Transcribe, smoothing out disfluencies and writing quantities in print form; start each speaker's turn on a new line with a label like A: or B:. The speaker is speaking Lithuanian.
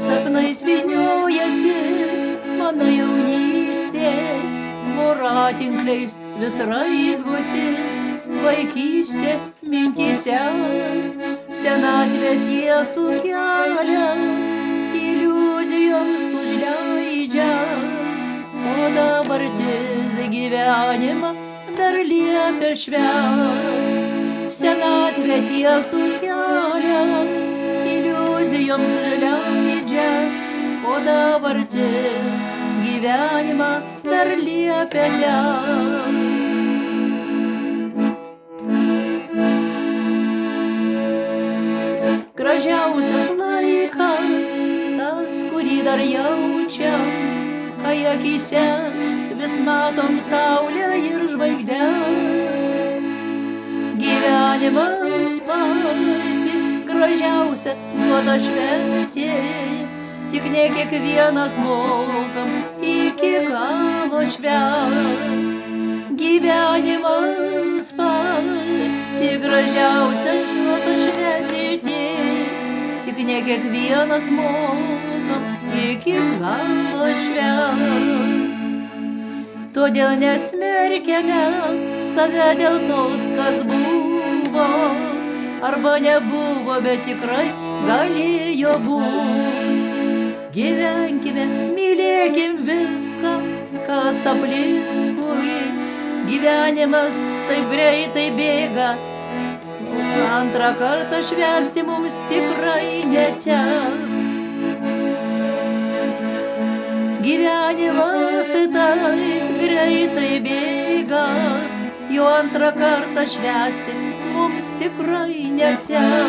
A: Sapnais vyniojasi mano jaunystė, voratinkliais vis raizgosi vaikystė mintyse, senatvės tiesų kelią iliuzijoms užleidžia, o dabartis gyvenimą dar liepia švęst. Senatvė tiesų kelią iliuzijoms užleidžia, o dabartis gyvenimą dar liepia tęst. Gražiausias laikas, tas, kurį dar jaučiam, kai akyse vis matom saulę ir žvaigždes. Gyvenimas pati gražiausia duota šventė, tik ne kiekvienas mokam iki galo švęst. Gyvenimas pati gražiausia duota šventė, tik ne kiekvienas mokam iki galo švęst. Todėl nesmerkiame save dėl tos, kas buvo, arba nebuvo, bet tikrai galėjo būti. Gyvenkime, mylėkim viską, kas aplinkui. Gyvenimas taip greitai bėga, antrą kartą švęsti mums tikrai neteks. Gyvenimas taip greitai bėga, jo antrą kartą švęsti mums tikrai neteks.